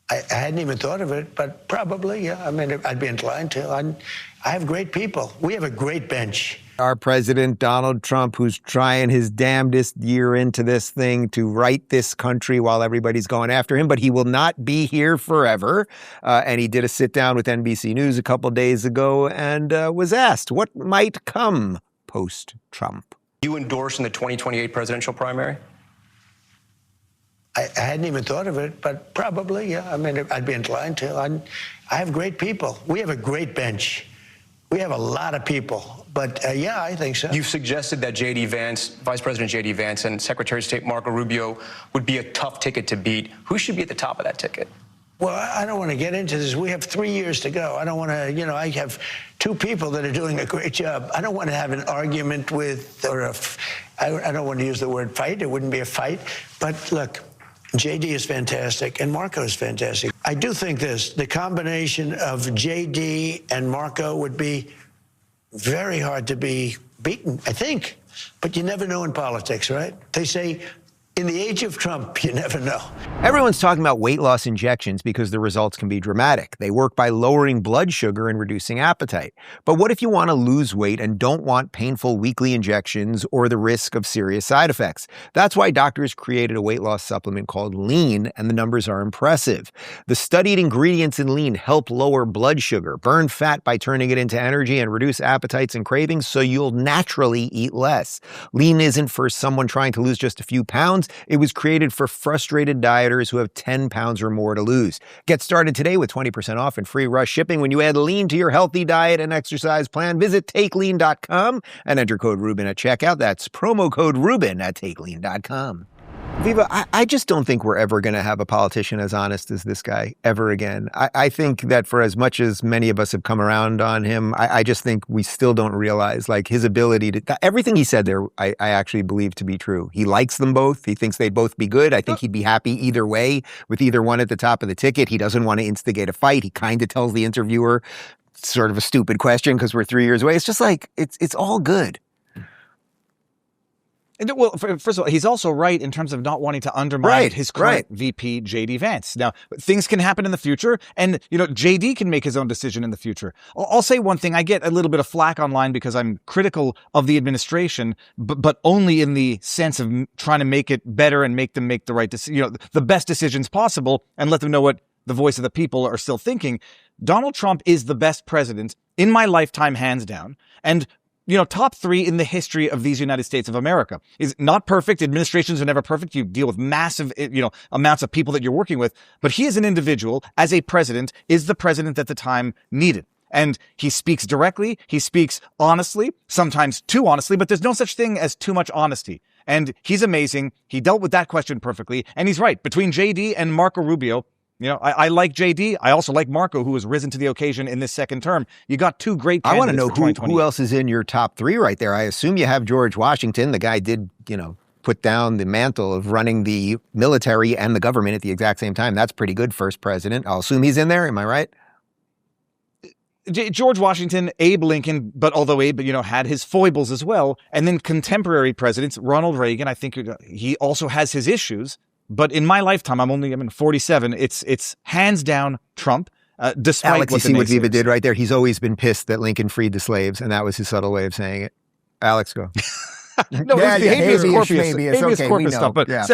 I hadn't even thought of it, but probably, yeah. I mean, I'd be inclined to. I have great people. We have a great bench. Our president, Donald Trump, who's trying his damnedest year into this thing to right this country while everybody's going after him, but he will not be here forever. And he did a sit down with NBC News a couple days ago and was asked what might come post-Trump. You endorse in the 2028 presidential primary? I hadn't even thought of it, but probably, yeah. I mean, I'd be inclined to. I have great people. We have a great bench. We have a lot of people. But, yeah, I think so. You've suggested that JD Vance, Vice President JD Vance, and Secretary of State Marco Rubio would be a tough ticket to beat. Who should be at the top of that ticket? Well, I don't want to get into this. We have 3 years to go. I don't want to, I have two people that are doing a great job. I don't want to have an argument with, I don't want to use the word fight. It wouldn't be a fight. But, look, JD is fantastic, and Marco is fantastic. I do think the combination of JD and Marco would be very hard to be beaten, I think. But you never know in politics, right? They say, in the age of Trump, you never know. Everyone's talking about weight loss injections because the results can be dramatic. They work by lowering blood sugar and reducing appetite. But what if you want to lose weight and don't want painful weekly injections or the risk of serious side effects? That's why doctors created a weight loss supplement called Lean, and the numbers are impressive. The studied ingredients in Lean help lower blood sugar, burn fat by turning it into energy, and reduce appetites and cravings so you'll naturally eat less. Lean isn't for someone trying to lose just a few pounds. It was created for frustrated dieters who have 10 pounds or more to lose. Get started today with 20% off and free rush shipping when you add Lean to your healthy diet and exercise plan. Visit TakeLean.com and enter code Rubin at checkout. That's promo code Rubin at TakeLean.com. Viva, I just don't think we're ever going to have a politician as honest as this guy ever again. I think that for as much as many of us have come around on him, I just think we still don't realize like his ability to, everything he said there, I actually believe to be true. He likes them both. He thinks they'd both be good. I think he'd be happy either way with either one at the top of the ticket. He doesn't want to instigate a fight. He kind of tells the interviewer sort of a stupid question because we're 3 years away. It's just like, it's all good. Well, first of all, he's also right in terms of not wanting to undermine his current VP, JD Vance. Now, things can happen in the future, and, JD can make his own decision in the future. I'll say one thing. I get a little bit of flack online because I'm critical of the administration, but only in the sense of trying to make it better and make them make the right decision, the best decisions possible, and let them know what the voice of the people are still thinking. Donald Trump is the best president in my lifetime, hands down, and top 3 in the history of these United States of America. Is not perfect. Administrations are never perfect. You deal with massive, amounts of people that you're working with. But he as an individual, as a president, is the president that the time needed. And he speaks directly. He speaks honestly, sometimes too honestly, but there's no such thing as too much honesty. And he's amazing. He dealt with that question perfectly. And he's right. Between JD and Marco Rubio, I like JD. I also like Marco, who has risen to the occasion in this second term. You got two great candidates. I want to know who else is in your top 3 right there. I assume you have George Washington. The guy did, put down the mantle of running the military and the government at the exact same time. That's pretty good, first president. I'll assume he's in there. Am I right? George Washington, Abe Lincoln, but although Abe, had his foibles as well. And then contemporary presidents, Ronald Reagan, I think he also has his issues. But in my lifetime, I'm 47. It's hands down Trump. Despite Alex, what you see what Viva did right there. He's always been pissed that Lincoln freed the slaves, and that was his subtle way of saying it. Alex, go. No, yeah, it was the habeas corpus. Habeas Habeas okay, corpus stuff. But yeah.